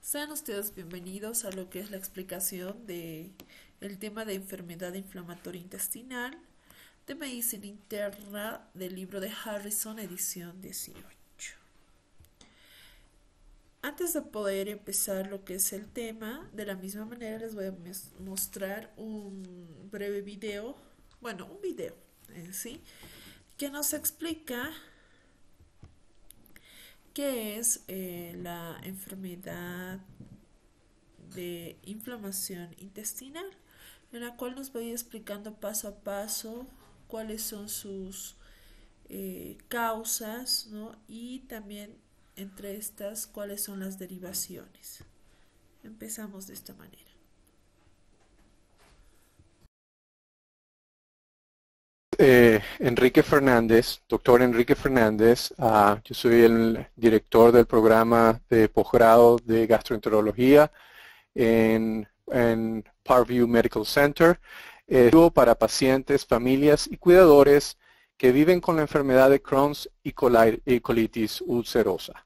Sean ustedes bienvenidos a lo que es la explicación de el tema de enfermedad inflamatoria intestinal de medicina interna del libro de Harrison, edición 18. Antes de poder empezar lo que es el tema, de la misma manera les voy a mostrar un breve video, un video en sí, que nos explica qué es la enfermedad de inflamación intestinal, en la cual nos voy explicando paso a paso cuáles son sus causas, ¿no? Y también entre estas cuáles son las derivaciones. Empezamos de esta manera. Enrique Fernández, doctor Enrique Fernández. Yo soy el director del programa de posgrado de gastroenterología en Parkview Medical Center, para pacientes, familias y cuidadores que viven con la enfermedad de Crohn's y colitis ulcerosa.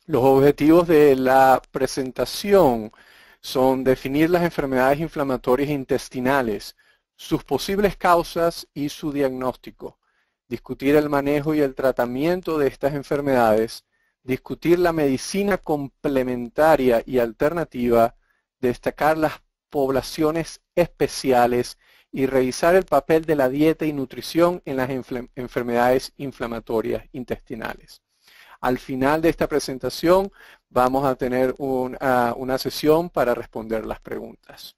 Los objetivos de la presentación son definir las enfermedades inflamatorias intestinales, sus posibles causas y su diagnóstico, discutir el manejo y el tratamiento de estas enfermedades, discutir la medicina complementaria y alternativa, destacar las poblaciones especiales y revisar el papel de la dieta y nutrición en las enfermedades inflamatorias intestinales. Al final de esta presentación vamos a tener una sesión para responder las preguntas.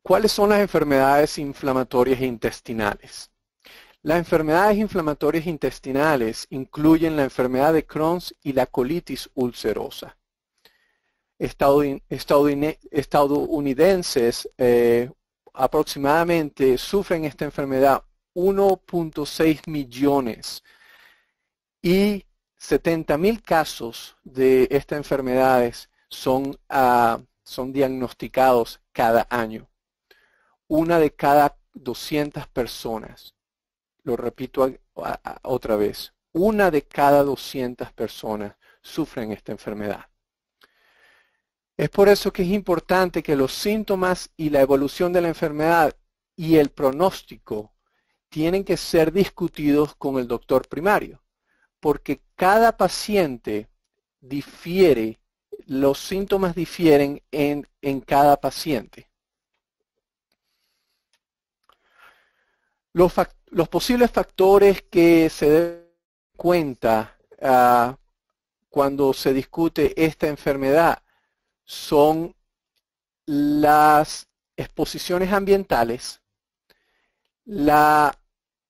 ¿Cuáles son las enfermedades inflamatorias intestinales? Las enfermedades inflamatorias intestinales incluyen la enfermedad de Crohn's y la colitis ulcerosa. Estadounidenses aproximadamente sufren esta enfermedad 1.6 millones y 70,000 casos de estas enfermedades son diagnosticados cada año. Una de cada 200 personas. Lo repito otra vez. Una de cada 200 personas sufren esta enfermedad. Es por eso que es importante que los síntomas y la evolución de la enfermedad y el pronóstico tienen que ser discutidos con el doctor primario, porque cada paciente difiere, los síntomas difieren en cada paciente. Los posibles factores que se deben tener en cuenta cuando se discute esta enfermedad son las exposiciones ambientales, la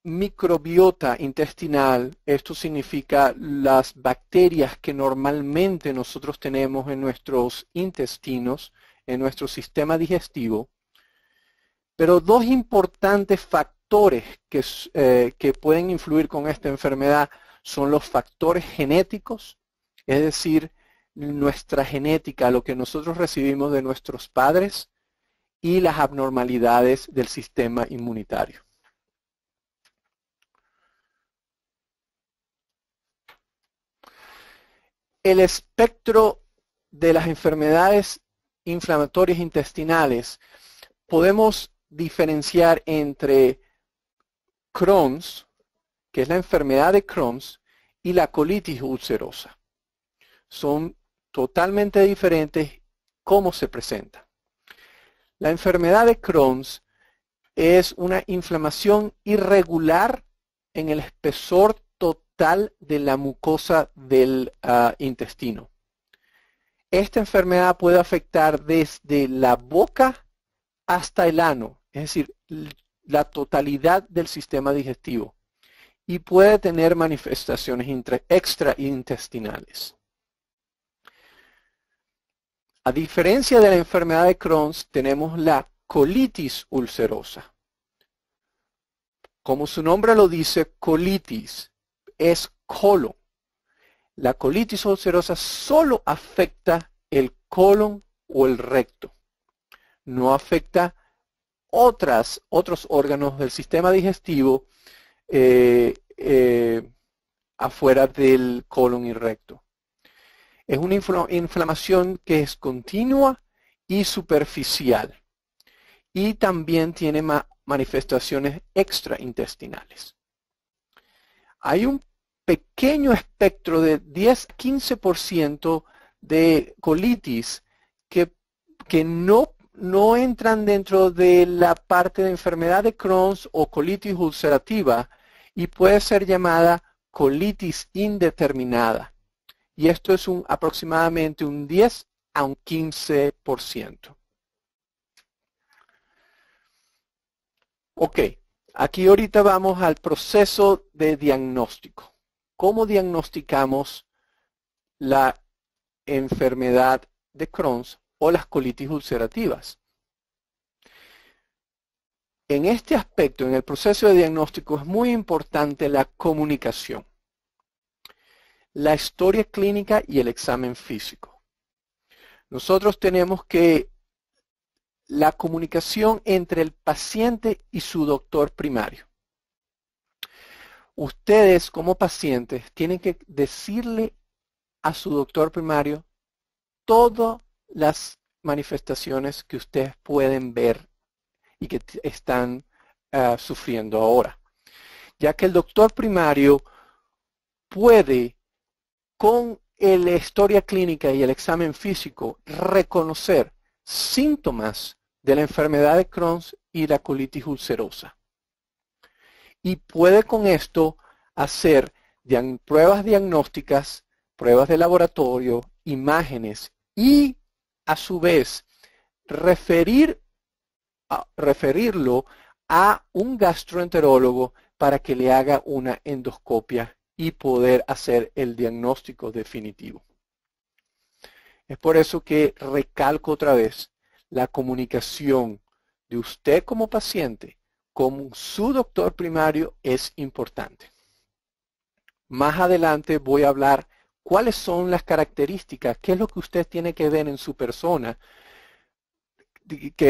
microbiota intestinal. Esto significa las bacterias que normalmente nosotros tenemos en nuestros intestinos, en nuestro sistema digestivo. Pero dos importantes factores que pueden influir con esta enfermedad son los factores genéticos, es decir, nuestra genética, lo que nosotros recibimos de nuestros padres, y las abnormalidades del sistema inmunitario. El espectro de las enfermedades inflamatorias intestinales podemos diferenciar entre Crohn's, que es la enfermedad de Crohn's, y la colitis ulcerosa. Son totalmente diferentes cómo se presentan. La enfermedad de Crohn's es una inflamación irregular en el espesor total de la mucosa del intestino. Esta enfermedad puede afectar desde la boca hasta el ano, es decir, la totalidad del sistema digestivo, y puede tener manifestaciones extraintestinales. A diferencia de la enfermedad de Crohn's, tenemos la colitis ulcerosa. Como su nombre lo dice, colitis es colon. La colitis ulcerosa solo afecta el colon o el recto. No afecta otros órganos del sistema digestivo, afuera del colon y recto. Es una inflamación que es continua y superficial. Y también tiene manifestaciones extraintestinales. Hay un pequeño espectro de 10-15% de colitis que no entran dentro de la parte de enfermedad de Crohn's o colitis ulcerativa y puede ser llamada colitis indeterminada. Y esto es aproximadamente un 10 a un 15%. Ok, aquí ahorita vamos al proceso de diagnóstico. ¿Cómo diagnosticamos la enfermedad de Crohn's o las colitis ulcerativas? En este aspecto, en el proceso de diagnóstico, es muy importante la comunicación, la historia clínica y el examen físico. Nosotros tenemos que la comunicación entre el paciente y su doctor primario. Ustedes como pacientes tienen que decirle a su doctor primario todas las manifestaciones que ustedes pueden ver y que están sufriendo ahora. Ya que el doctor primario puede, con la historia clínica y el examen físico, reconocer síntomas de la enfermedad de Crohn's y la colitis ulcerosa. Y puede con esto hacer pruebas diagnósticas, pruebas de laboratorio, imágenes y a su vez referirlo a un gastroenterólogo para que le haga una endoscopia y poder hacer el diagnóstico definitivo. Es por eso que recalco otra vez la comunicación de usted como paciente con su doctor primario es importante. Más adelante voy a hablar cuáles son las características, qué es lo que usted tiene que ver en su persona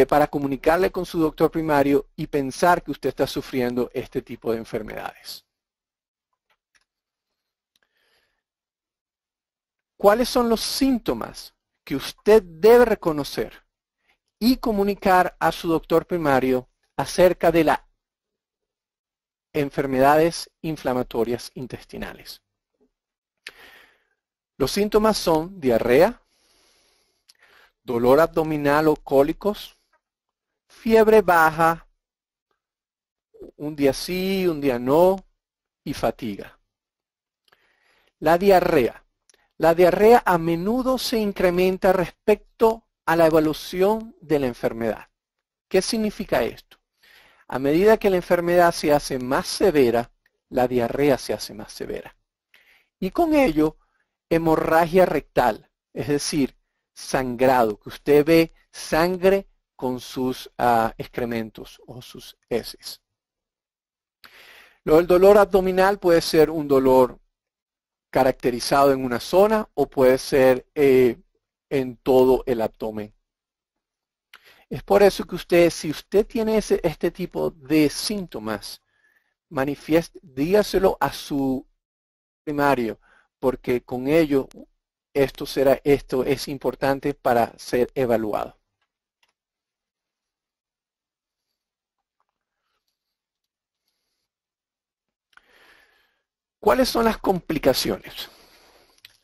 para comunicarle con su doctor primario y pensar que usted está sufriendo este tipo de enfermedades. ¿Cuáles son los síntomas que usted debe reconocer y comunicar a su doctor primario acerca de las enfermedades inflamatorias intestinales? Los síntomas son diarrea, dolor abdominal o cólicos, fiebre baja, un día sí, un día no, y fatiga. La diarrea. La diarrea a menudo se incrementa respecto a la evolución de la enfermedad. ¿Qué significa esto? A medida que la enfermedad se hace más severa, la diarrea se hace más severa. Y con ello, hemorragia rectal, es decir, sangrado, que usted ve sangre con sus excrementos o sus heces. El dolor abdominal puede ser un dolor caracterizado en una zona o puede ser en todo el abdomen. Es por eso que si usted tiene este tipo de síntomas, dígaselo a su primario, porque con ello esto es importante para ser evaluado. ¿Cuáles son las complicaciones?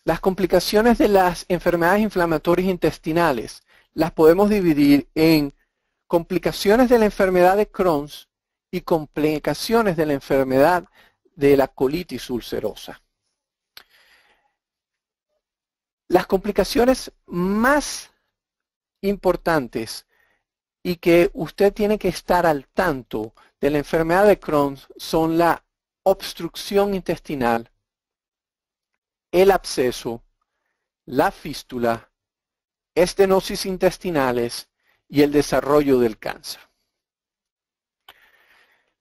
Las complicaciones de las enfermedades inflamatorias intestinales las podemos dividir en complicaciones de la enfermedad de Crohn's y complicaciones de la enfermedad de la colitis ulcerosa. Las complicaciones más importantes y que usted tiene que estar al tanto de la enfermedad de Crohn's son la obstrucción intestinal, el absceso, la fístula, estenosis intestinales y el desarrollo del cáncer.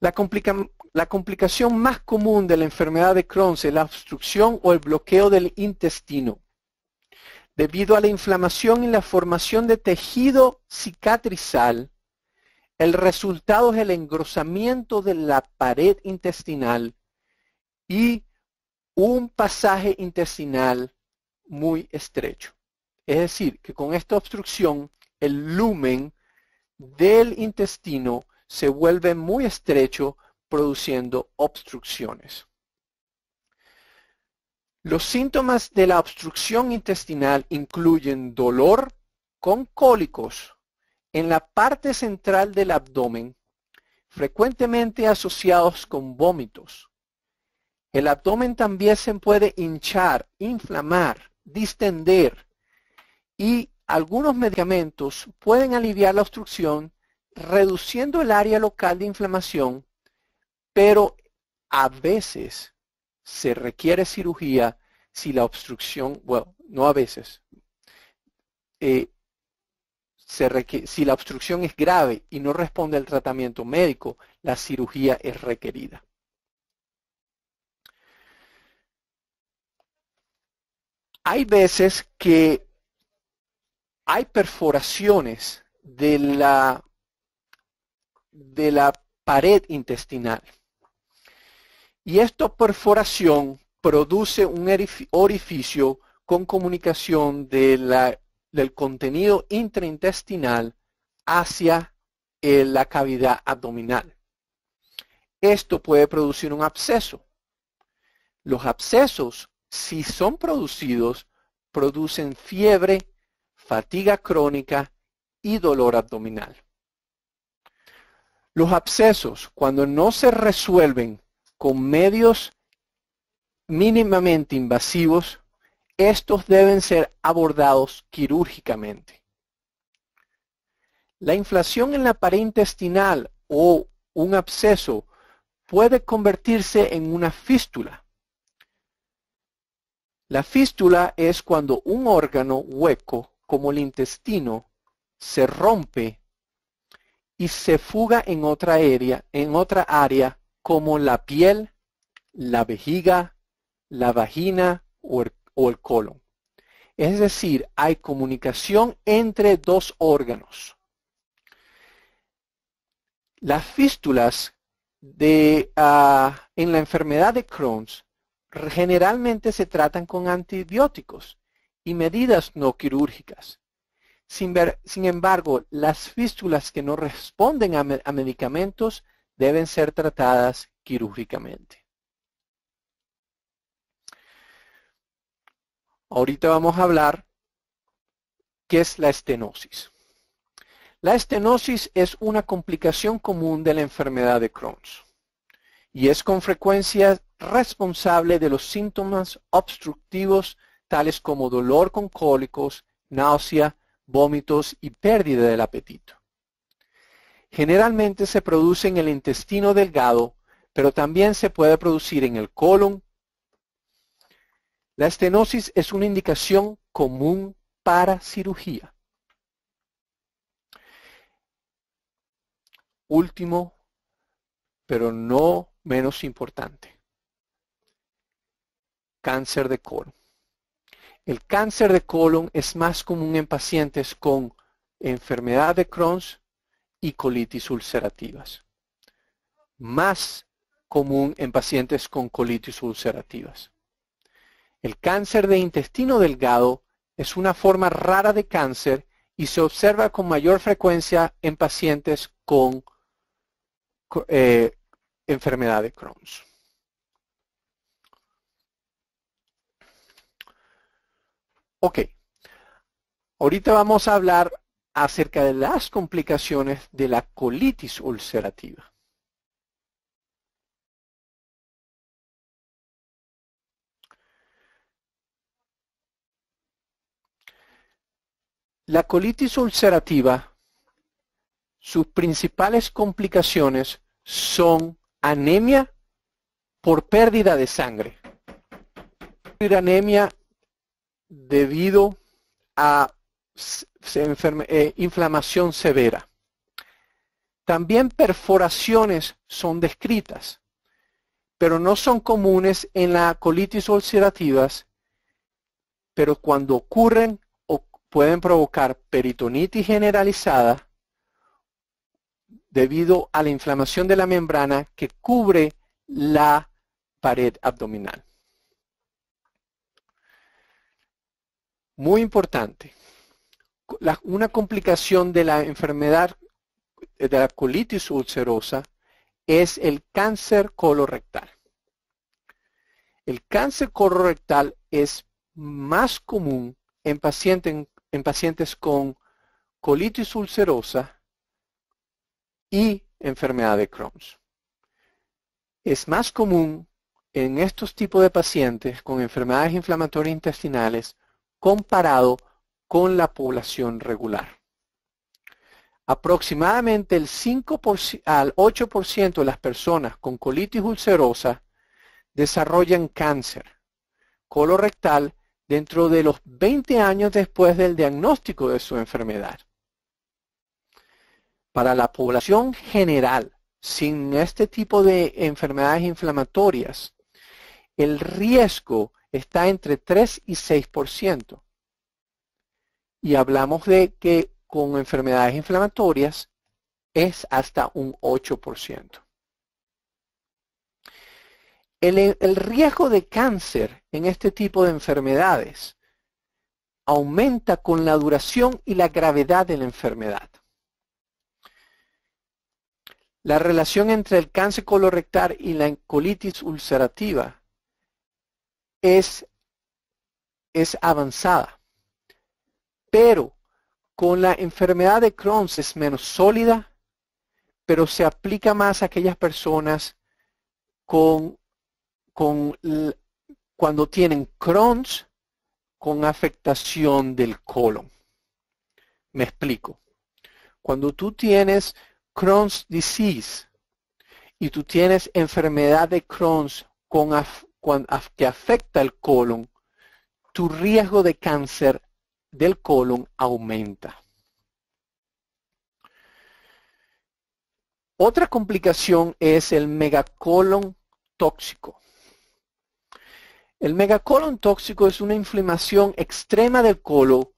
La complicación más común de la enfermedad de Crohn's es la obstrucción o el bloqueo del intestino. Debido a la inflamación y la formación de tejido cicatrizal, el resultado es el engrosamiento de la pared intestinal y un pasaje intestinal muy estrecho. Es decir, que con esta obstrucción el lumen del intestino se vuelve muy estrecho, produciendo obstrucciones. Los síntomas de la obstrucción intestinal incluyen dolor con cólicos en la parte central del abdomen, frecuentemente asociados con vómitos. El abdomen también se puede hinchar, inflamar, distender, y algunos medicamentos pueden aliviar la obstrucción reduciendo el área local de inflamación, pero a veces se requiere cirugía si la obstrucción, bueno, no a veces, si la obstrucción es grave y no responde al tratamiento médico, la cirugía es requerida. Hay veces que hay perforaciones de la pared intestinal. Y esta perforación produce un orificio con comunicación del contenido intraintestinal hacia la cavidad abdominal. Esto puede producir un absceso. Los abscesos, si son producidos, producen fiebre, fatiga crónica y dolor abdominal. Los abscesos, cuando no se resuelven con medios mínimamente invasivos, estos deben ser abordados quirúrgicamente. La inflamación en la pared intestinal o un absceso puede convertirse en una fístula. La fístula es cuando un órgano hueco, como el intestino, se rompe y se fuga en otra área como la piel, la vejiga, la vagina o el colon. Es decir, hay comunicación entre dos órganos. Las fístulas en la enfermedad de Crohn generalmente se tratan con antibióticos y medidas no quirúrgicas. Sin embargo, las fístulas que no responden a medicamentos deben ser tratadas quirúrgicamente. Ahorita vamos a hablar qué es la estenosis. La estenosis es una complicación común de la enfermedad de Crohn y es con frecuencia responsable de los síntomas obstructivos tales como dolor con cólicos, náusea, vómitos y pérdida del apetito. Generalmente se produce en el intestino delgado, pero también se puede producir en el colon. La estenosis es una indicación común para cirugía. Último, pero no menos importante, cáncer de colon. El cáncer de colon es más común en pacientes con enfermedad de Crohn y colitis ulcerativas. Más común en pacientes con colitis ulcerativas. El cáncer de intestino delgado es una forma rara de cáncer y se observa con mayor frecuencia en pacientes con enfermedad de Crohn. Ok, ahorita vamos a hablar acerca de las complicaciones de la colitis ulcerativa. La colitis ulcerativa, sus principales complicaciones son anemia por pérdida de sangre. Anemia debido a inflamación severa. También perforaciones son descritas, pero no son comunes en la colitis ulcerativas, pero cuando ocurren pueden provocar peritonitis generalizada debido a la inflamación de la membrana que cubre la pared abdominal. Muy importante. Una complicación de la enfermedad de la colitis ulcerosa es el cáncer colorectal. El cáncer colorectal es más común en pacientes con colitis ulcerosa y enfermedad de Crohn. Es más común en estos tipos de pacientes con enfermedades inflamatorias intestinales comparado con la población regular. Aproximadamente el 5 al 8% de las personas con colitis ulcerosa desarrollan cáncer colorectal dentro de los 20 años después del diagnóstico de su enfermedad. Para la población general, sin este tipo de enfermedades inflamatorias, el riesgo está entre 3 y 6%. Y hablamos de que con enfermedades inflamatorias es hasta un 8%. El riesgo de cáncer en este tipo de enfermedades aumenta con la duración y la gravedad de la enfermedad. La relación entre el cáncer colorectal y la colitis ulcerativa es avanzada, pero con la enfermedad de Crohn es menos sólida, pero se aplica más a aquellas personas cuando tienen Crohn con afectación del colon. Me explico. Cuando tú tienes Crohn's disease y tú tienes enfermedad de Crohn que afecta el colon, tu riesgo de cáncer del colon aumenta. Otra complicación es el megacolon tóxico. El megacolon tóxico es una inflamación extrema del colon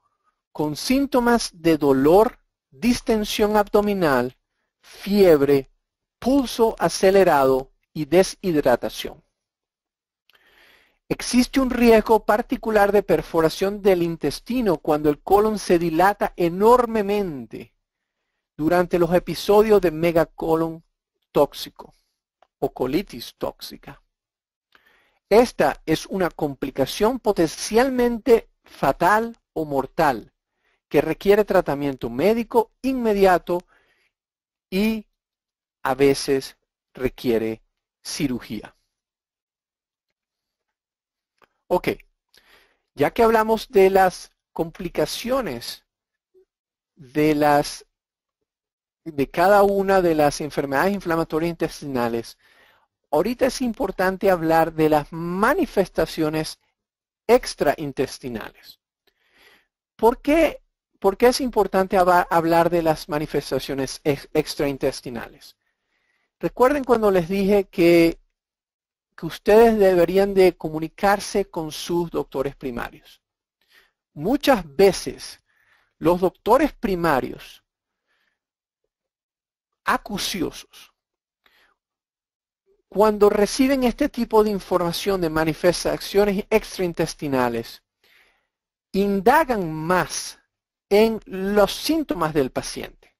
con síntomas de dolor, distensión abdominal, fiebre, pulso acelerado y deshidratación. Existe un riesgo particular de perforación del intestino cuando el colon se dilata enormemente durante los episodios de megacolon tóxico o colitis tóxica. Esta es una complicación potencialmente fatal o mortal que requiere tratamiento médico inmediato y a veces requiere cirugía. Ok, ya que hablamos de las complicaciones de cada una de las enfermedades inflamatorias intestinales, ahorita es importante hablar de las manifestaciones extraintestinales. ¿Por qué es importante hablar de las manifestaciones extraintestinales? Recuerden cuando les dije que ustedes deberían de comunicarse con sus doctores primarios. Muchas veces los doctores primarios acuciosos, cuando reciben este tipo de información de manifestaciones extraintestinales, indagan más en los síntomas del paciente.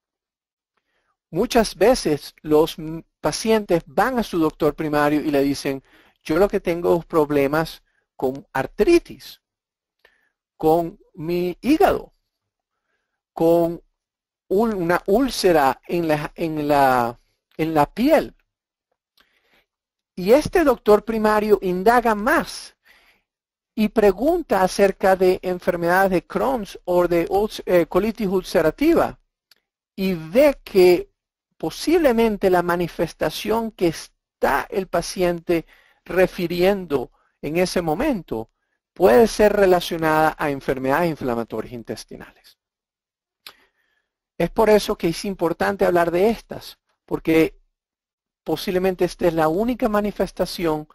Muchas veces los pacientes van a su doctor primario y le dicen, yo lo que tengo es problemas con artritis, con mi hígado, con una úlcera en la piel. Y este doctor primario indaga más y pregunta acerca de enfermedades de Crohn o de colitis ulcerativa y ve que posiblemente la manifestación que está el paciente refiriendo en ese momento puede ser relacionada a enfermedades inflamatorias intestinales. Es por eso que es importante hablar de estas, porque posiblemente esta es la única manifestación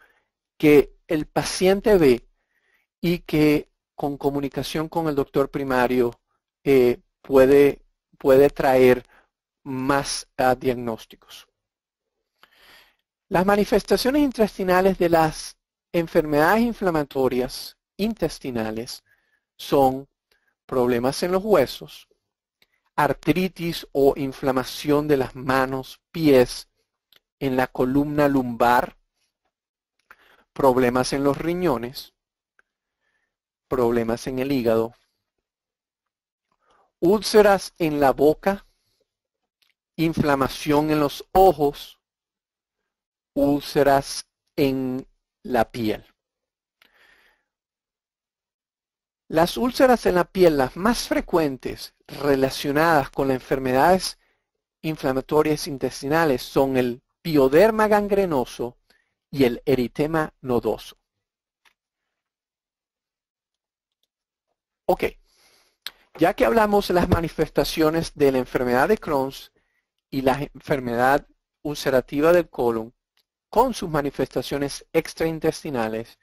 que el paciente ve y que con comunicación con el doctor primario puede traer más diagnósticos. Las manifestaciones intestinales de las enfermedades inflamatorias intestinales son problemas en los huesos, artritis o inflamación de las manos, pies, en la columna lumbar, problemas en los riñones, problemas en el hígado, úlceras en la boca, inflamación en los ojos, úlceras en la piel. Las úlceras en la piel, las más frecuentes relacionadas con las enfermedades inflamatorias intestinales, son el pioderma gangrenoso y el eritema nodoso. Ok, ya que hablamos de las manifestaciones de la enfermedad de Crohn y la enfermedad ulcerativa del colon, con sus manifestaciones extraintestinales,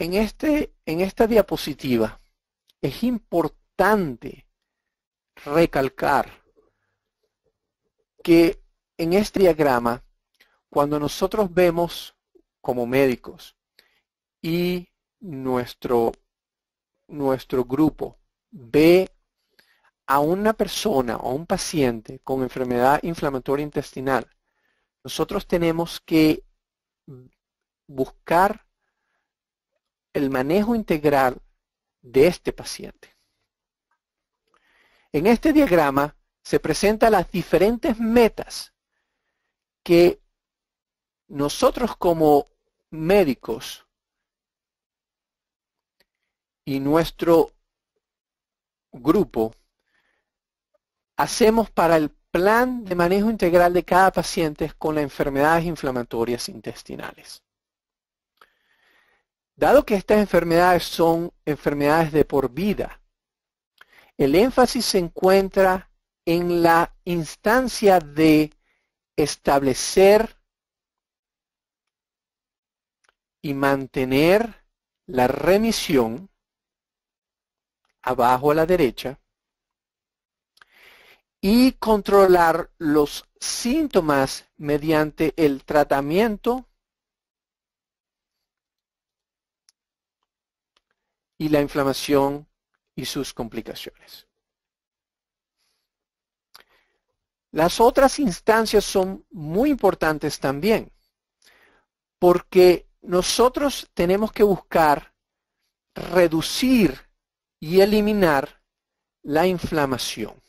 en esta diapositiva es importante recalcar que en este diagrama, cuando nosotros vemos como médicos y nuestro grupo ve a una persona o un paciente con enfermedad inflamatoria intestinal, nosotros tenemos que buscar el manejo integral de este paciente. En este diagrama se presentan las diferentes metas que nosotros como médicos y nuestro grupo hacemos para el plan de manejo integral de cada paciente con las enfermedades inflamatorias intestinales. Dado que estas enfermedades son enfermedades de por vida, el énfasis se encuentra en la instancia de establecer y mantener la remisión, abajo a la derecha, y controlar los síntomas mediante el tratamiento y la inflamación y sus complicaciones. Las otras instancias son muy importantes también, porque nosotros tenemos que buscar reducir y eliminar la inflamación.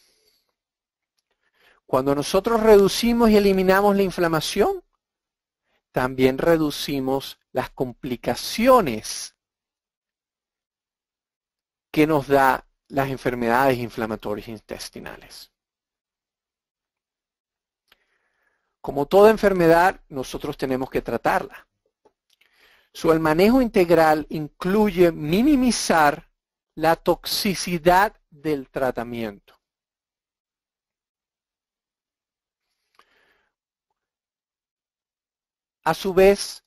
Cuando nosotros reducimos y eliminamos la inflamación, también reducimos las complicaciones que nos da las enfermedades inflamatorias intestinales. Como toda enfermedad, nosotros tenemos que tratarla. El manejo integral incluye minimizar la toxicidad del tratamiento. A su vez,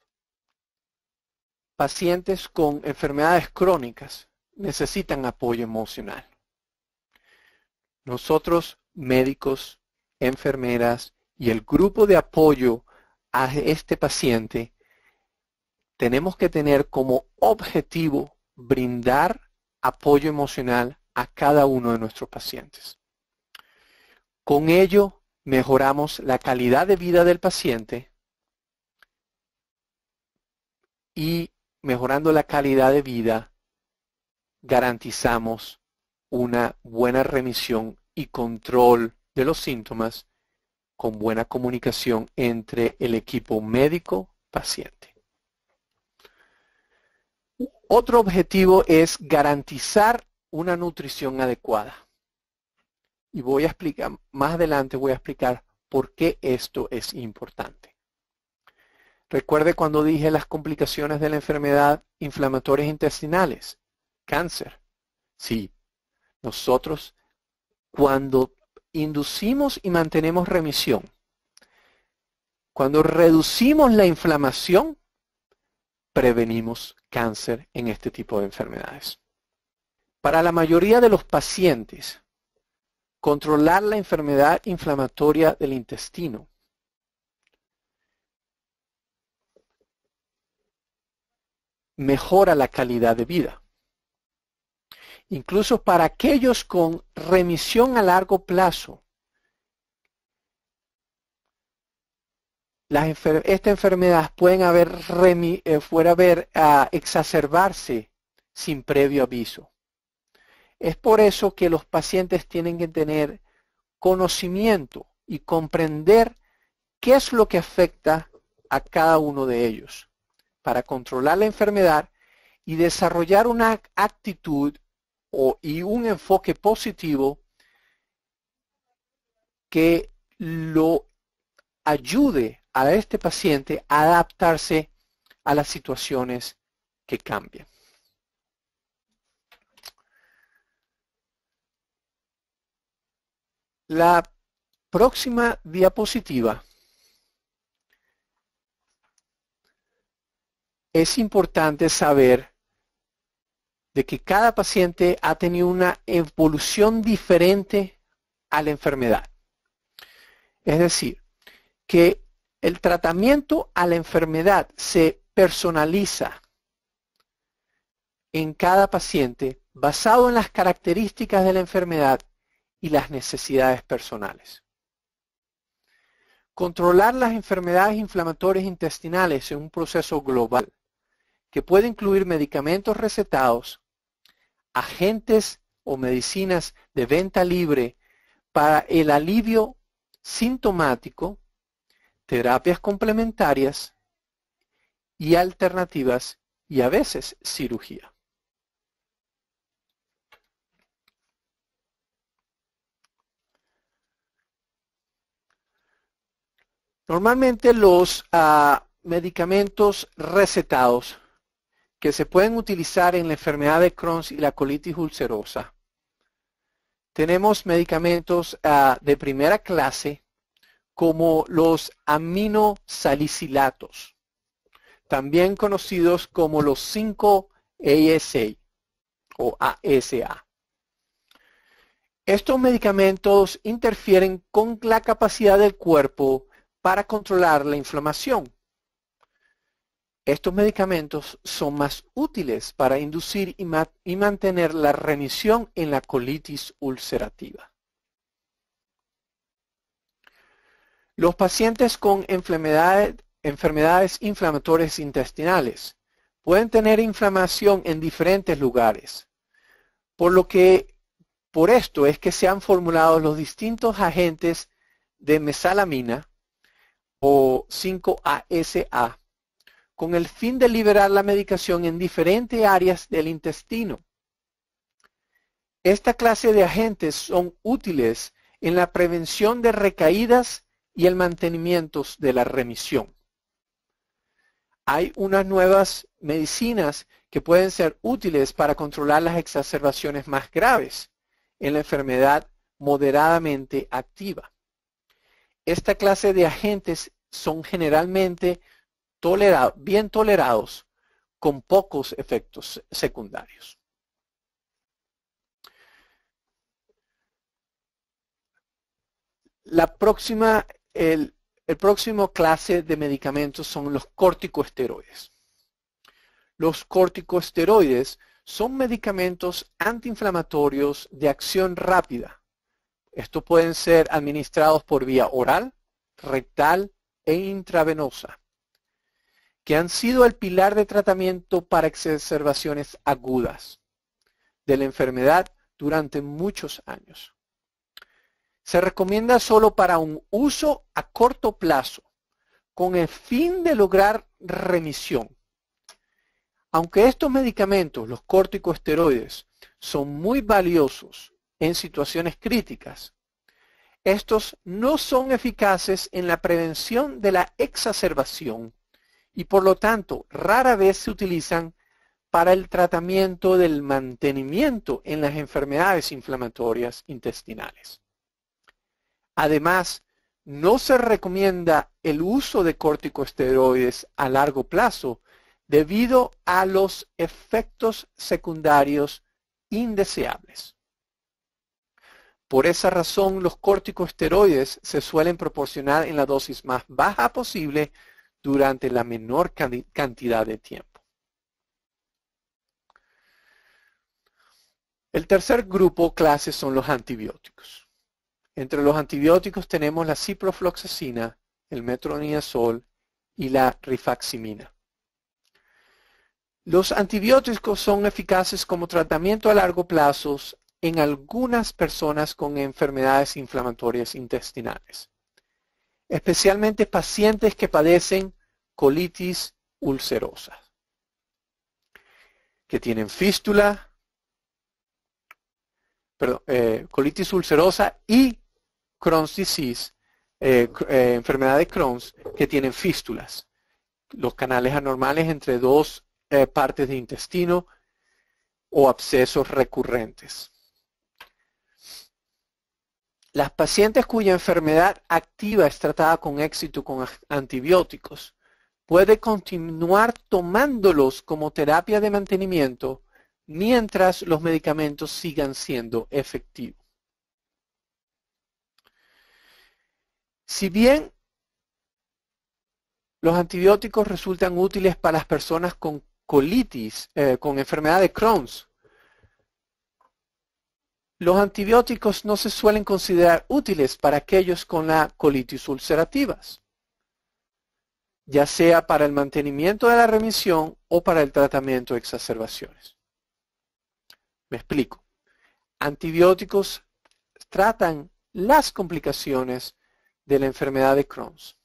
pacientes con enfermedades crónicas necesitan apoyo emocional. Nosotros, médicos, enfermeras y el grupo de apoyo a este paciente, tenemos que tener como objetivo brindar apoyo emocional a cada uno de nuestros pacientes. Con ello, mejoramos la calidad de vida del paciente y mejorando la calidad de vida, garantizamos una buena remisión y control de los síntomas con buena comunicación entre el equipo médico-paciente. Otro objetivo es garantizar una nutrición adecuada. Y voy a explicar, más adelante voy a explicar por qué esto es importante. Recuerde cuando dije las complicaciones de la enfermedad inflamatorias intestinales, cáncer. Sí, nosotros cuando inducimos y mantenemos remisión, cuando reducimos la inflamación, prevenimos cáncer en este tipo de enfermedades. Para la mayoría de los pacientes, controlar la enfermedad inflamatoria del intestino mejora la calidad de vida. incluso para aquellos con remisión a largo plazo. Esta enfermedad pueden exacerbarse sin previo aviso. Es por eso que los pacientes tienen que tener conocimiento y comprender qué es lo que afecta a cada uno de ellos para controlar la enfermedad y desarrollar una actitud y un enfoque positivo que lo ayude a este paciente a adaptarse a las situaciones que cambian. La próxima diapositiva es importante saber de que cada paciente ha tenido una evolución diferente a la enfermedad. Es decir, que el tratamiento a la enfermedad se personaliza en cada paciente basado en las características de la enfermedad y las necesidades personales. Controlar las enfermedades inflamatorias intestinales es un proceso global que puede incluir medicamentos recetados, agentes o medicinas de venta libre para el alivio sintomático, terapias complementarias y alternativas y a veces cirugía. Normalmente los medicamentos recetados que se pueden utilizar en la enfermedad de Crohn y la colitis ulcerosa. Tenemos medicamentos de primera clase como los aminosalicilatos, también conocidos como los 5-ASA o ASA. Estos medicamentos interfieren con la capacidad del cuerpo para controlar la inflamación. Estos medicamentos son más útiles para inducir y mantener la remisión en la colitis ulcerativa. Los pacientes con enfermedades inflamatorias intestinales pueden tener inflamación en diferentes lugares, por esto es que se han formulado los distintos agentes de mesalamina o 5-ASA con el fin de liberar la medicación en diferentes áreas del intestino. Esta clase de agentes son útiles en la prevención de recaídas y el mantenimiento de la remisión. Hay unas nuevas medicinas que pueden ser útiles para controlar las exacerbaciones más graves en la enfermedad moderadamente activa. Esta clase de agentes son generalmente bien tolerados con pocos efectos secundarios. El próximo clase de medicamentos son los corticosteroides. Los corticosteroides son medicamentos antiinflamatorios de acción rápida. Estos pueden ser administrados por vía oral, rectal e intravenosa, que han sido el pilar de tratamiento para exacerbaciones agudas de la enfermedad durante muchos años. Se recomienda solo para un uso a corto plazo, con el fin de lograr remisión. Aunque estos medicamentos, los corticosteroides, son muy valiosos en situaciones críticas, estos no son eficaces en la prevención de la exacerbación y por lo tanto rara vez se utilizan para el tratamiento del mantenimiento en las enfermedades inflamatorias intestinales. Además, no se recomienda el uso de corticosteroides a largo plazo debido a los efectos secundarios indeseables. Por esa razón, los corticosteroides se suelen proporcionar en la dosis más baja posible durante la menor cantidad de tiempo. El tercer grupo clase son los antibióticos. Entre los antibióticos tenemos la ciprofloxacina, el metronidazol y la rifaximina. Los antibióticos son eficaces como tratamiento a largo plazo en algunas personas con enfermedades inflamatorias intestinales, especialmente pacientes que padecen colitis ulcerosa, que tienen fístula, colitis ulcerosa y Crohn's disease, enfermedad de Crohn's, que tienen fístulas, los canales anormales entre dos partes de intestino o abscesos recurrentes. Las pacientes cuya enfermedad activa es tratada con éxito con antibióticos puede continuar tomándolos como terapia de mantenimiento mientras los medicamentos sigan siendo efectivos. Si bien los antibióticos resultan útiles para las personas con colitis, con enfermedad de Crohn's, los antibióticos no se suelen considerar útiles para aquellos con la colitis ulcerativas, ya sea para el mantenimiento de la remisión o para el tratamiento de exacerbaciones. Me explico. Antibióticos tratan las complicaciones de la enfermedad de Crohn's,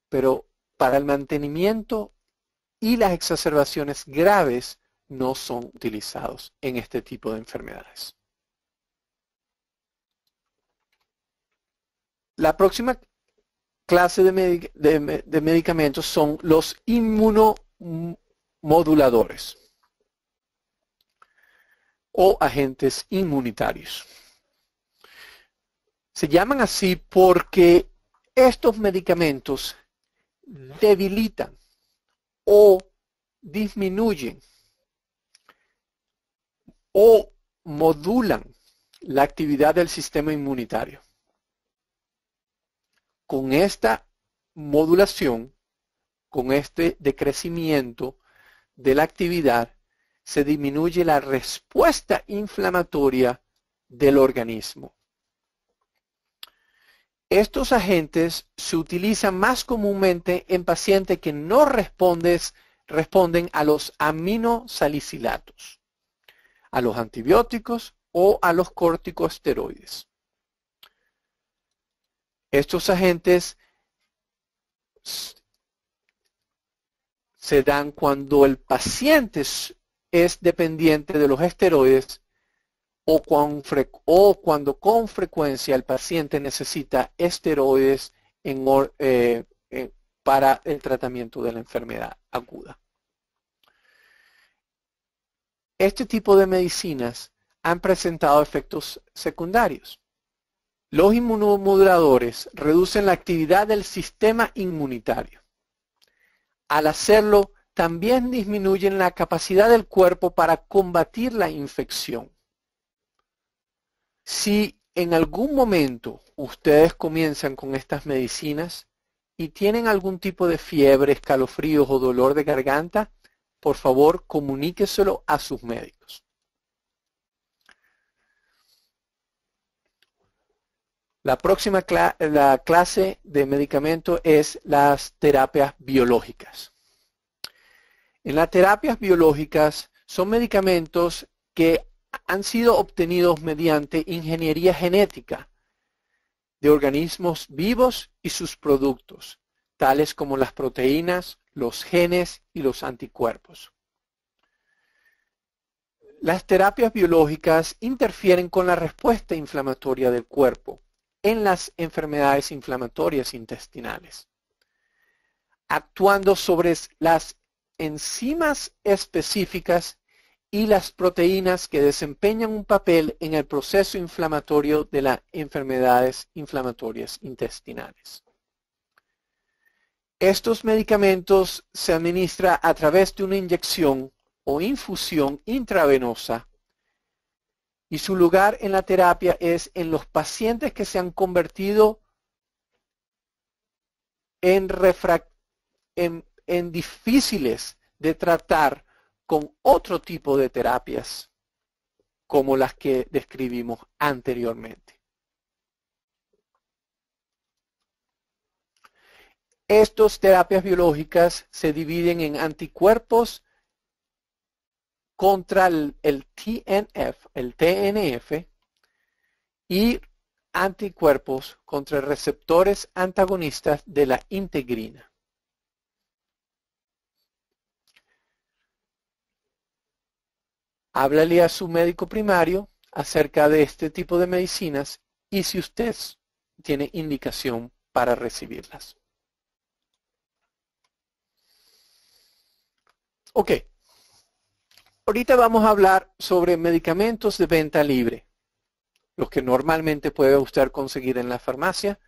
pero para el mantenimiento y las exacerbaciones graves no son utilizados en este tipo de enfermedades. La próxima clase de medicamentos son los inmunomoduladores o agentes inmunitarios. Se llaman así porque estos medicamentos debilitan o disminuyen o modulan la actividad del sistema inmunitario. Con esta modulación, con este decrecimiento de la actividad, se disminuye la respuesta inflamatoria del organismo. Estos agentes se utilizan más comúnmente en pacientes que no responden a los aminosalicilatos, a los antibióticos o a los corticosteroides. Estos agentes se dan cuando el paciente es dependiente de los esteroides o cuando con frecuencia el paciente necesita esteroides para el tratamiento de la enfermedad aguda. Este tipo de medicinas han presentado efectos secundarios. Los inmunomoduladores reducen la actividad del sistema inmunitario. Al hacerlo, también disminuyen la capacidad del cuerpo para combatir la infección. Si en algún momento ustedes comienzan con estas medicinas y tienen algún tipo de fiebre, escalofríos o dolor de garganta, por favor comuníqueselo a sus médicos. La próxima clase de medicamento es las terapias biológicas. En las terapias biológicas son medicamentos que han sido obtenidos mediante ingeniería genética de organismos vivos y sus productos, tales como las proteínas, los genes y los anticuerpos. Las terapias biológicas interfieren con la respuesta inflamatoria del cuerpo en las enfermedades inflamatorias intestinales, actuando sobre las enzimas específicas y las proteínas que desempeñan un papel en el proceso inflamatorio de las enfermedades inflamatorias intestinales. Estos medicamentos se administran a través de una inyección o infusión intravenosa y su lugar en la terapia es en los pacientes que se han convertido en difíciles de tratar con otro tipo de terapias como las que describimos anteriormente. Estas terapias biológicas se dividen en anticuerpos contra el TNF y anticuerpos contra receptores antagonistas de la integrina. Háblale a su médico primario acerca de este tipo de medicinas y si usted tiene indicación para recibirlas. Ok. Ahorita vamos a hablar sobre medicamentos de venta libre, los que normalmente puede usted conseguir en la farmacia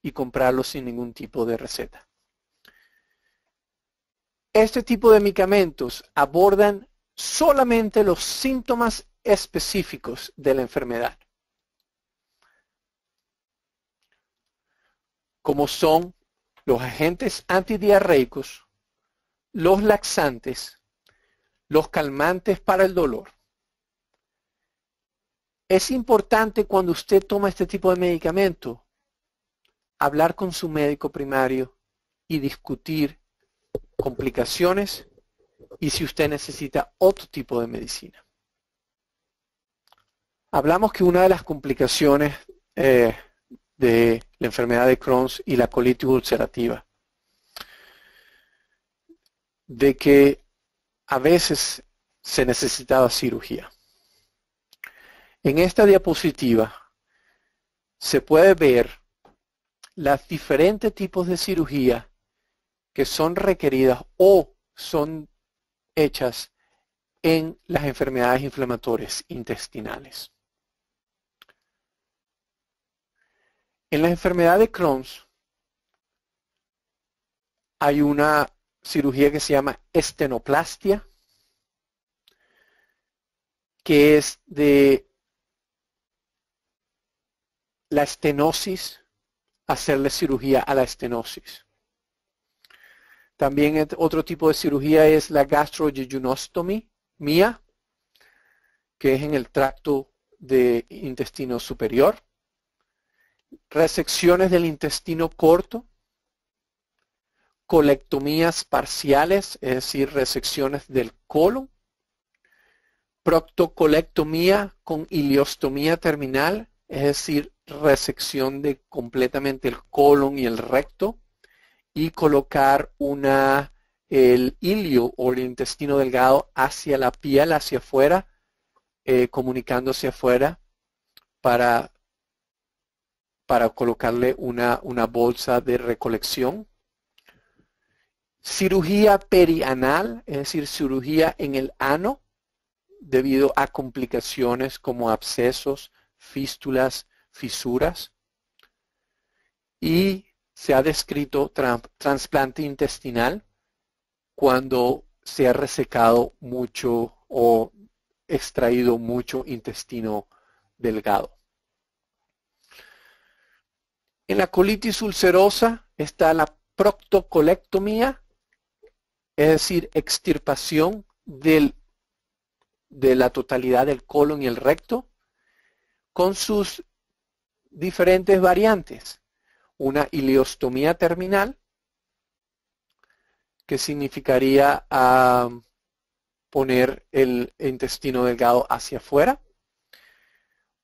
y comprarlos sin ningún tipo de receta. Este tipo de medicamentos abordan solamente los síntomas específicos de la enfermedad, como son los agentes antidiarreicos, los laxantes, los calmantes para el dolor. Es importante cuando usted toma este tipo de medicamento, hablar con su médico primario y discutir complicaciones y si usted necesita otro tipo de medicina. Hablamos que una de las complicaciones de la enfermedad de Crohn y la colitis ulcerativa, de que a veces se necesitaba cirugía. En esta diapositiva se puede ver los diferentes tipos de cirugía que son requeridas o son hechas en las enfermedades inflamatorias intestinales. En la enfermedad de Crohn hay una cirugía que se llama estenoplastia, que es de la estenosis, hacerle cirugía a la estenosis. También otro tipo de cirugía es la gastrojejunostomía, que es en el tracto de intestino superior. Resecciones del intestino corto, colectomías parciales, es decir, resecciones del colon, proctocolectomía con ileostomía terminal, es decir, resección de completamente el colon y el recto, y colocar el ilio o el intestino delgado hacia la piel, hacia afuera, comunicándose afuera para colocarle una bolsa de recolección. Cirugía perianal, es decir, cirugía en el ano, debido a complicaciones como abscesos, fístulas, fisuras. Y se ha descrito trasplante intestinal cuando se ha resecado mucho o extraído mucho intestino delgado. En la colitis ulcerosa está la proctocolectomía, es decir, extirpación de la totalidad del colon y el recto, con sus diferentes variantes. Una ileostomía terminal, que significaría poner el intestino delgado hacia afuera,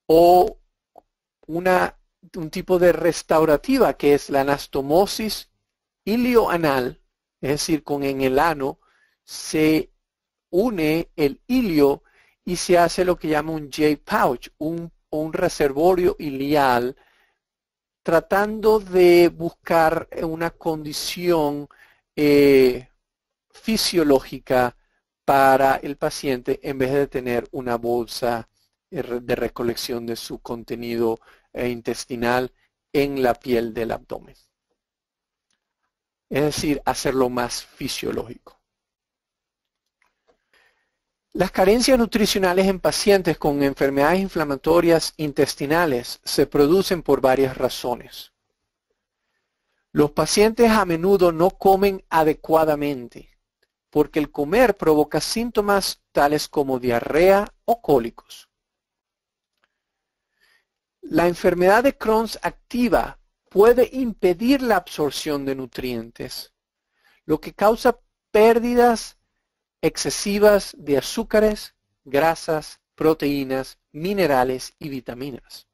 o un tipo de restaurativa, que es la anastomosis ilioanal, es decir, en el ano se une el ilio y se hace lo que llama un J-pouch, un reservorio ilial, tratando de buscar una condición fisiológica para el paciente en vez de tener una bolsa de recolección de su contenido intestinal en la piel del abdomen. Es decir, hacerlo más fisiológico. Las carencias nutricionales en pacientes con enfermedades inflamatorias intestinales se producen por varias razones. Los pacientes a menudo no comen adecuadamente porque el comer provoca síntomas tales como diarrea o cólicos. La enfermedad de Crohn activa puede impedir la absorción de nutrientes, lo que causa pérdidas excesivas de azúcares, grasas, proteínas, minerales y vitaminas.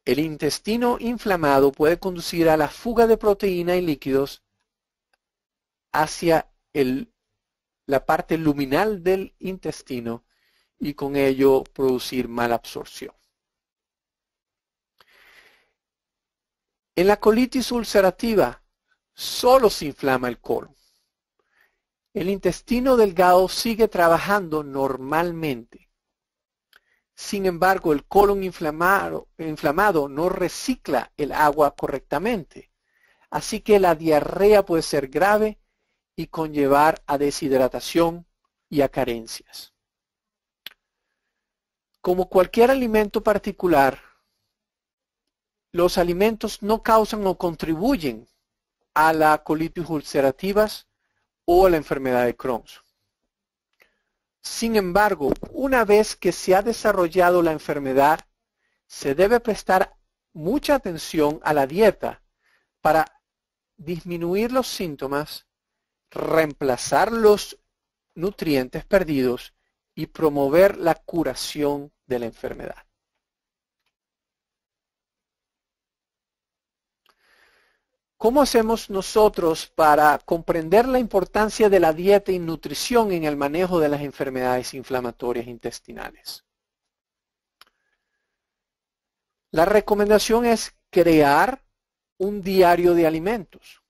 El intestino inflamado puede conducir a la fuga de proteína y líquidos hacia la parte luminal del intestino y con ello producir mala absorción. En la colitis ulcerativa solo se inflama el colon. El intestino delgado sigue trabajando normalmente. Sin embargo, el colon inflamado no recicla el agua correctamente, así que la diarrea puede ser grave y conllevar a deshidratación y a carencias. Como cualquier alimento particular, los alimentos no causan o contribuyen a la colitis ulcerativas o a la enfermedad de Crohn. Sin embargo, una vez que se ha desarrollado la enfermedad, se debe prestar mucha atención a la dieta para disminuir los síntomas, reemplazar los nutrientes perdidos y promover la curación de la enfermedad. ¿Cómo hacemos nosotros para comprender la importancia de la dieta y nutrición en el manejo de las enfermedades inflamatorias intestinales? La recomendación es crear un diario de alimentos.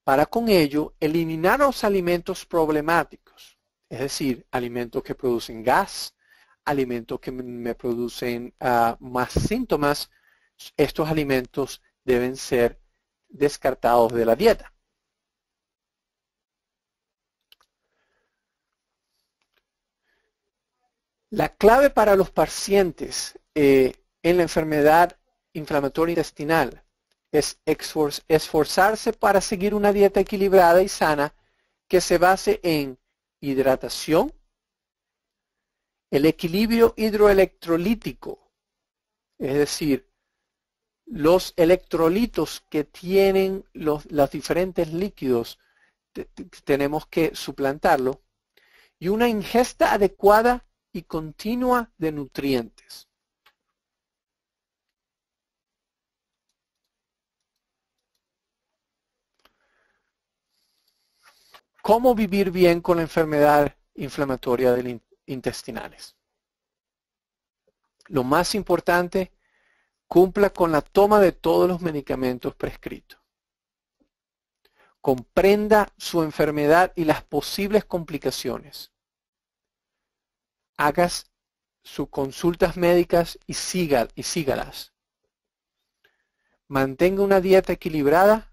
Para con ello, eliminar los alimentos problemáticos, es decir, alimentos que producen gas, alimentos que me producen más síntomas. Estos alimentos deben ser descartados de la dieta. La clave para los pacientes en la enfermedad inflamatoria intestinal es esforzarse para seguir una dieta equilibrada y sana que se base en hidratación, el equilibrio hidroelectrolítico, es decir, los electrolitos que tienen los diferentes líquidos tenemos que suplantarlo, y una ingesta adecuada y continua de nutrientes. ¿Cómo vivir bien con la enfermedad inflamatoria intestinales? Lo más importante, cumpla con la toma de todos los medicamentos prescritos. Comprenda su enfermedad y las posibles complicaciones. Hagas sus consultas médicas y sígalas. Mantenga una dieta equilibrada.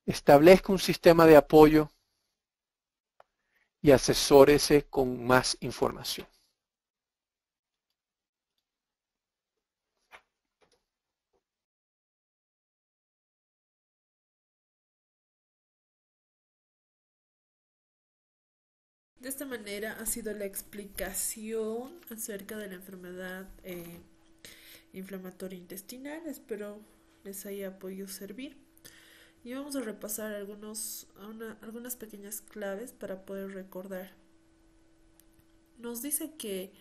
Establezca un sistema de apoyo y asesórese con más información. De esta manera ha sido la explicación acerca de la enfermedad inflamatoria intestinal. Espero les haya podido servir. Y vamos a repasar algunas pequeñas claves para poder recordar. Nos dice que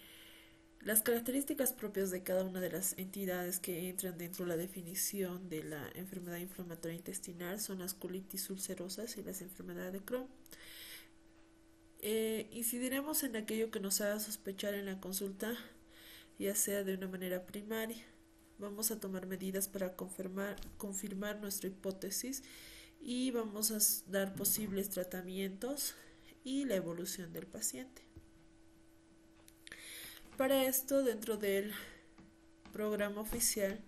las características propias de cada una de las entidades que entran dentro de la definición de la enfermedad inflamatoria intestinal son las colitis ulcerosas y las enfermedades de Crohn. Incidiremos en aquello que nos haga sospechar en la consulta, ya sea de una manera primaria. Vamos a tomar medidas para confirmar nuestra hipótesis y vamos a dar posibles tratamientos y la evolución del paciente. Para esto, dentro del programa oficial,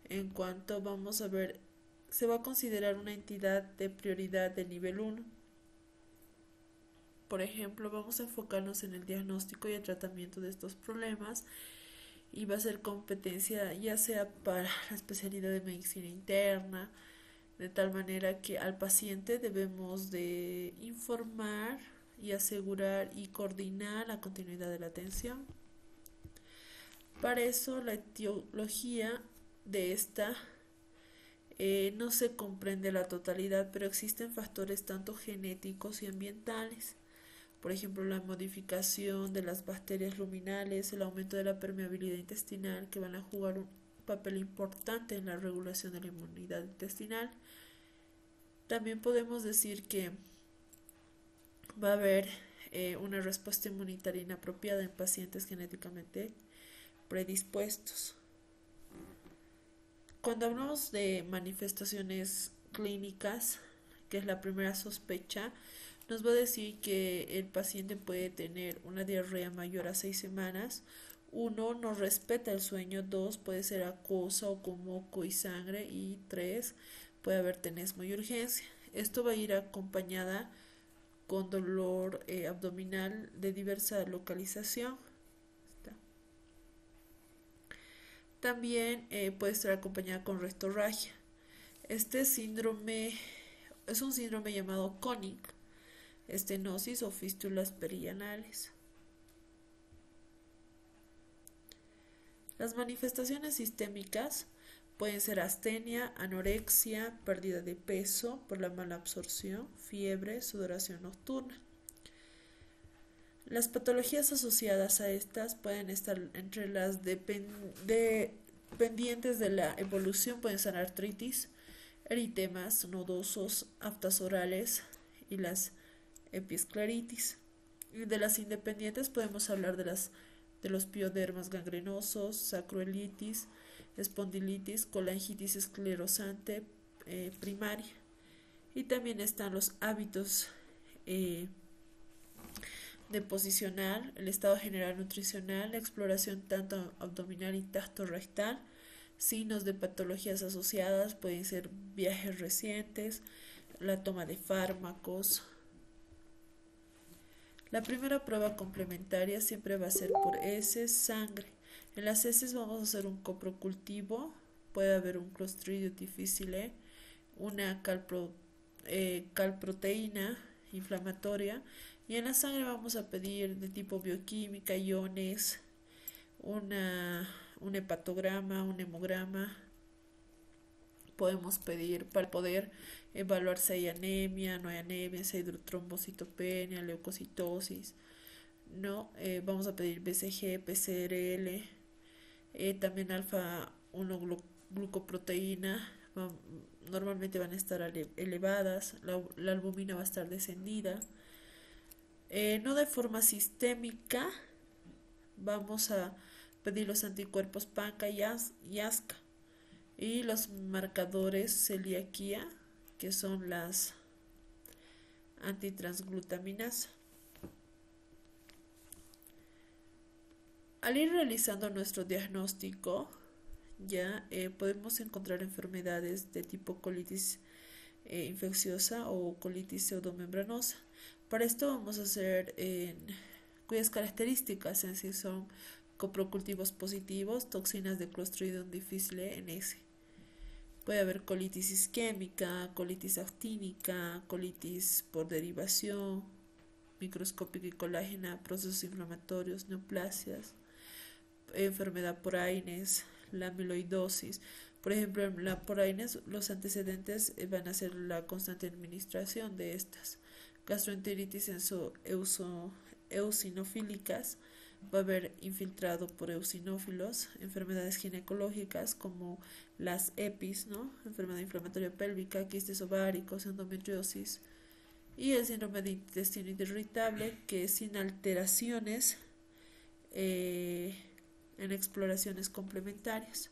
en cuanto vamos a ver, se va a considerar una entidad de prioridad de nivel 1. Por ejemplo, vamos a enfocarnos en el diagnóstico y el tratamiento de estos problemas y va a ser competencia ya sea para la especialidad de medicina interna, de tal manera que al paciente debemos de informar y asegurar y coordinar la continuidad de la atención. Para eso la etiología de esta no se comprende la totalidad, pero existen factores tanto genéticos y ambientales. Por ejemplo, la modificación de las bacterias luminales, el aumento de la permeabilidad intestinal, que van a jugar un papel importante en la regulación de la inmunidad intestinal. También podemos decir que va a haber una respuesta inmunitaria inapropiada en pacientes genéticamente predispuestos. Cuando hablamos de manifestaciones clínicas, que es la primera sospecha, nos va a decir que el paciente puede tener una diarrea mayor a 6 semanas. 1. No respeta el sueño. 2. Puede ser acuosa o con moco y sangre. Y 3. Puede haber tenesmo y urgencia. Esto va a ir acompañada con dolor abdominal de diversa localización. También puede estar acompañada con rectorragia. Este síndrome es un síndrome llamado cónic, estenosis o fístulas perianales. Las manifestaciones sistémicas pueden ser astenia, anorexia, pérdida de peso por la mala absorción, fiebre, sudoración nocturna. Las patologías asociadas a estas pueden estar entre las dependientes de la evolución, pueden ser artritis, eritemas nodosos, aftas orales y las episcleritis. Y de las independientes podemos hablar de los piodermas gangrenosos, sacroelitis, espondilitis, colangitis esclerosante primaria. Y también están los hábitos de posicionar, el estado general nutricional, la exploración tanto abdominal y rectal. Signos de patologías asociadas pueden ser viajes recientes, la toma de fármacos. La primera prueba complementaria siempre va a ser por heces, sangre. En las heces vamos a hacer un coprocultivo, puede haber un Clostridium difficile, una calproteína inflamatoria, y en la sangre vamos a pedir de tipo bioquímica, iones, un hepatograma, un hemograma. Podemos pedir para poder evaluar si hay anemia, no hay anemia, si hay trombocitopenia, leucocitosis, ¿no? Vamos a pedir BCG, PCRL, también alfa 1 glucoproteína, normalmente van a estar elevadas, la albumina va a estar descendida. No de forma sistémica, vamos a pedir los anticuerpos PANCA y ASCA y los marcadores celiaquía, que son las antitransglutaminasa. Al ir realizando nuestro diagnóstico, ya podemos encontrar enfermedades de tipo colitis infecciosa o colitis pseudomembranosa. Para esto vamos a hacer cuyas características en sí son coprocultivos positivos, toxinas de Clostridium difficile en S. Puede haber colitis isquémica, colitis actínica, colitis por derivación microscópica y colágena, procesos inflamatorios, neoplasias, enfermedad por Aines, la amiloidosis. Por ejemplo, en la por Aines los antecedentes van a ser la constante administración de estas. Gastroenteritis eosinofílicas, va a haber infiltrado por eosinófilos, enfermedades ginecológicas como las EPIs, ¿no? Enfermedad inflamatoria pélvica, quistes ováricos, endometriosis, y el síndrome de intestino irritable, que sin alteraciones en exploraciones complementarias.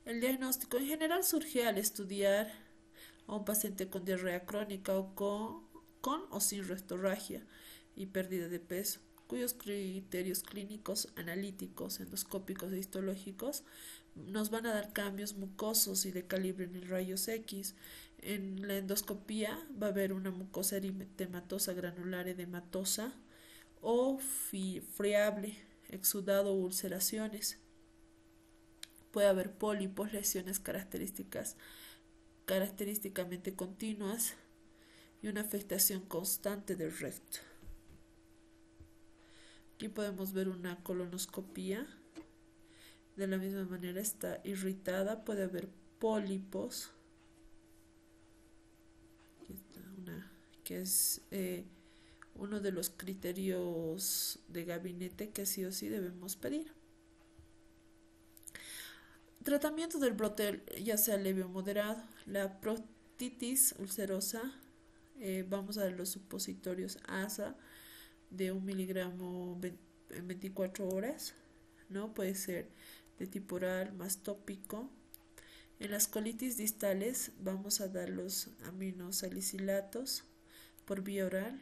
El diagnóstico en general surge al estudiar a un paciente con diarrea crónica o con o sin rectorragia y pérdida de peso, cuyos criterios clínicos, analíticos, endoscópicos e histológicos nos van a dar cambios mucosos y de calibre en el rayos X. En la endoscopía va a haber una mucosa eritematosa granular edematosa o friable, exudado o ulceraciones. Puede haber pólipos, lesiones característicamente continuas y una afectación constante del recto. Aquí podemos ver una colonoscopía. De la misma manera está irritada, puede haber pólipos. Aquí está una que es uno de los criterios de gabinete que sí o sí debemos pedir. Tratamiento del brote, ya sea leve o moderado. La proctitis ulcerosa, vamos a dar los supositorios ASA de 1 miligramo en 24 horas, ¿no? Puede ser de tipo oral más tópico. En las colitis distales vamos a dar los aminosalicilatos por vía oral,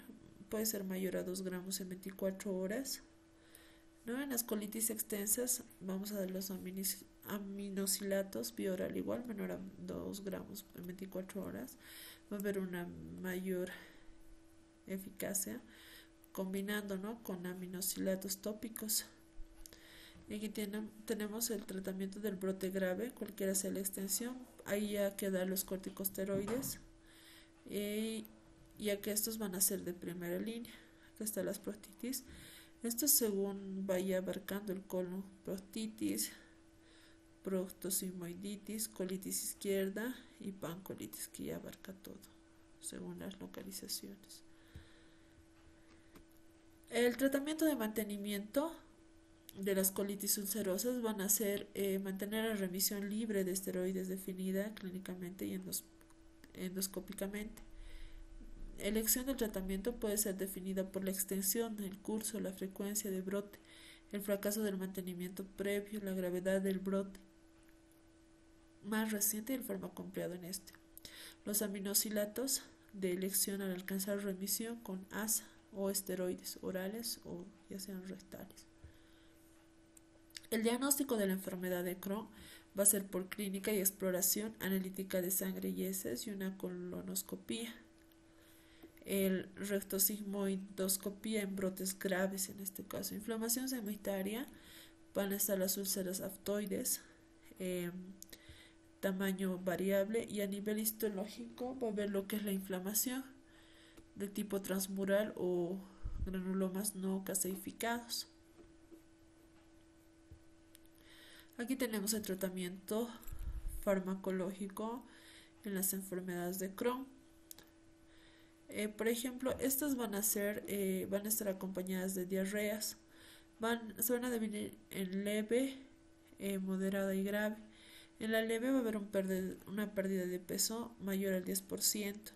puede ser mayor a 2 gramos en 24 horas. ¿No? En las colitis extensas vamos a dar los aminosilatos vía oral igual, menor a 2 gramos en 24 horas. Va a haber una mayor eficacia combinando, ¿no?, con aminosilatos tópicos. Y aquí tenemos el tratamiento del brote grave, cualquiera sea la extensión. Ahí ya quedan los corticosteroides, ya que estos van a ser de primera línea. Acá está las proctitis. Esto según vaya abarcando el colon: proctitis, proctosimoiditis, colitis izquierda y pancolitis, que ya abarca todo según las localizaciones. El tratamiento de mantenimiento de las colitis ulcerosas van a ser mantener la remisión libre de esteroides definida clínicamente y endoscópicamente. Elección del tratamiento puede ser definida por la extensión, el curso, la frecuencia de brote, el fracaso del mantenimiento previo, la gravedad del brote más reciente y el fármaco empleado en este. Los aminosilatos de elección al alcanzar remisión con ASA o esteroides orales o ya sean rectales. El diagnóstico de la enfermedad de Crohn va a ser por clínica y exploración analítica de sangre y heces y una colonoscopía. El rectosigmoidoscopía en brotes graves, en este caso. Inflamación sanitaria, van a estar las úlceras aftoides, tamaño variable, y a nivel histológico va a ver lo que es la inflamación de tipo transmural o granulomas no caseificados. Aquí tenemos el tratamiento farmacológico en las enfermedades de Crohn. Por ejemplo, estas van a estar acompañadas de diarreas. Se van a dividir en leve, moderada y grave. En la leve va a haber una pérdida de peso mayor al 10%,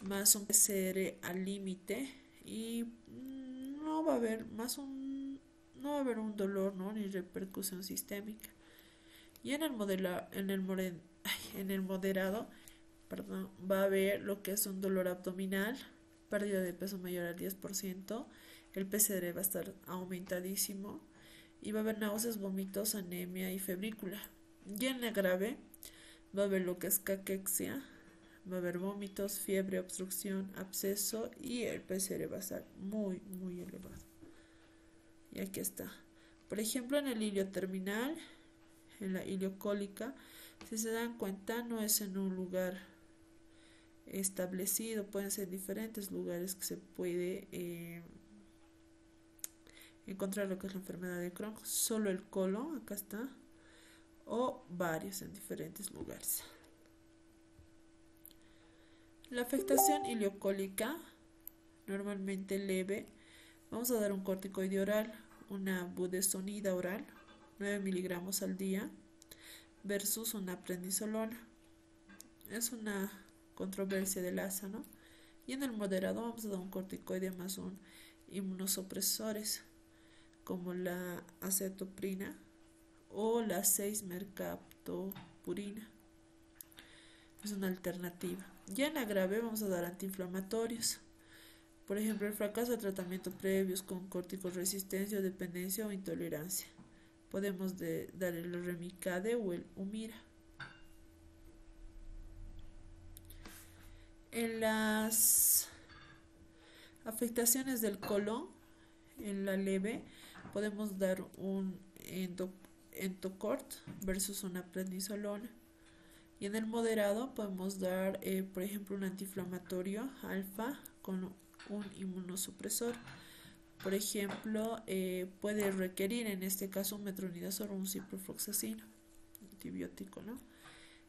más un PCR al límite, y no va a haber un dolor, ¿no?, ni repercusión sistémica. Y en el moderado, va a haber lo que es un dolor abdominal, pérdida de peso mayor al 10%, el PCR va a estar aumentadísimo y va a haber náuseas, vómitos, anemia y febrícula. Y en la grave va a haber lo que es caquexia, va a haber vómitos, fiebre, obstrucción, absceso, y el PCR va a estar muy, muy elevado. Y aquí está. Por ejemplo, en el ilio terminal, en la iliocólica, si se dan cuenta, no es en un lugar establecido, pueden ser diferentes lugares que se puede encontrar lo que es la enfermedad de Crohn. Solo el colon, acá está, o varios en diferentes lugares. La afectación iliocólica, normalmente leve, vamos a dar un corticoide oral, una budesonida oral, 9 miligramos al día, versus una prednisolona. Es una controversia del ASA, ¿no? Y en el moderado vamos a dar un corticoide más un inmunosupresores, como la acetoprina o la 6-mercaptopurina. Es una alternativa. Ya en la grave vamos a dar antiinflamatorios. Por ejemplo, el fracaso de tratamiento previos con corticoresistencia o dependencia o intolerancia. Podemos dar el Remicade o el Humira. En las afectaciones del colon, en la leve, podemos dar un Entocort versus una prednisolona. Y en el moderado podemos dar, por ejemplo, un antiinflamatorio alfa con un inmunosupresor. Por ejemplo, puede requerir en este caso un metronidazol o un ciprofloxacino, antibiótico, ¿no?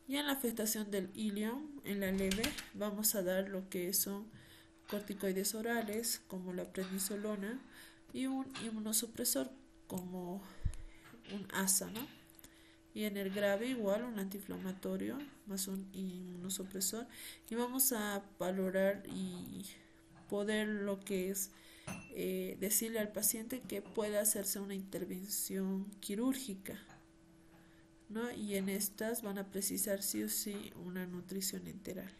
Y en la afectación del ilion, en la leve, vamos a dar lo que son corticoides orales, como la prednisolona, y un inmunosupresor, como un ASA, ¿no? Y en el grave igual un antiinflamatorio más un inmunosupresor. Y vamos a valorar y poder lo que es decirle al paciente que pueda hacerse una intervención quirúrgica, ¿no? Y en estas van a precisar sí o sí una nutrición enteral.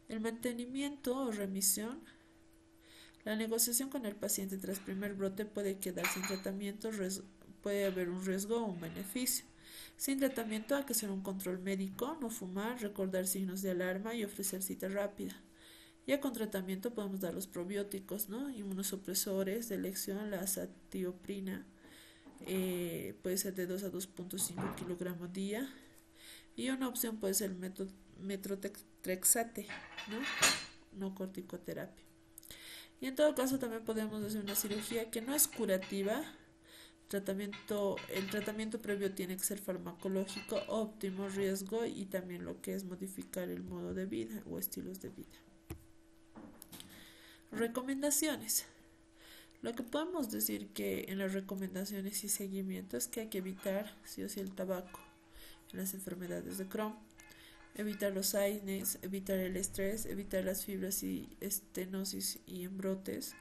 El mantenimiento o remisión. La negociación con el paciente tras primer brote puede quedar sin tratamiento, puede haber un riesgo o un beneficio. Sin tratamiento hay que hacer un control médico, no fumar, recordar signos de alarma y ofrecer cita rápida. Ya con tratamiento podemos dar los probióticos, ¿no? Inmunosupresores de elección, la azatioprina, puede ser de 2 a 2.5 kilogramos día. Y una opción puede ser el metotrexate, ¿no? No corticoterapia. Y en todo caso también podemos hacer una cirugía que no es curativa. El tratamiento previo tiene que ser farmacológico, óptimo riesgo y también lo que es modificar el modo de vida o estilos de vida. Recomendaciones. Lo que podemos decir que en las recomendaciones y seguimiento es que hay que evitar sí o sí el tabaco en las enfermedades de Crohn, evitar los AINES, evitar el estrés, evitar las fibras y estenosis y embrotes.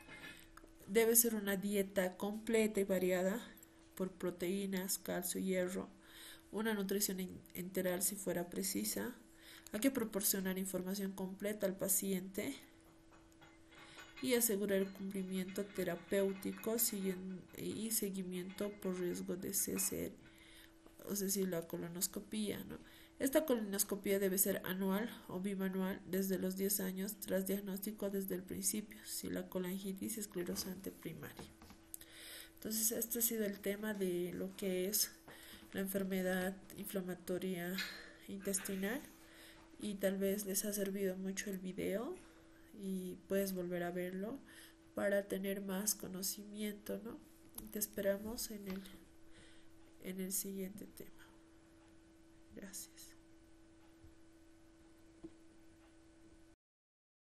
Debe ser una dieta completa y variada por proteínas, calcio, hierro, una nutrición enteral si fuera precisa. Hay que proporcionar información completa al paciente y asegurar el cumplimiento terapéutico y seguimiento por riesgo de CCR, es decir, la colonoscopía, ¿no? Esta colonoscopia debe ser anual o bimanual desde los 10 años tras diagnóstico desde el principio, si la colangitis esclerosante primaria. Entonces, este ha sido el tema de lo que es la enfermedad inflamatoria intestinal y tal vez les ha servido mucho el video y puedes volver a verlo para tener más conocimiento, ¿no? Te esperamos en el siguiente tema. Gracias.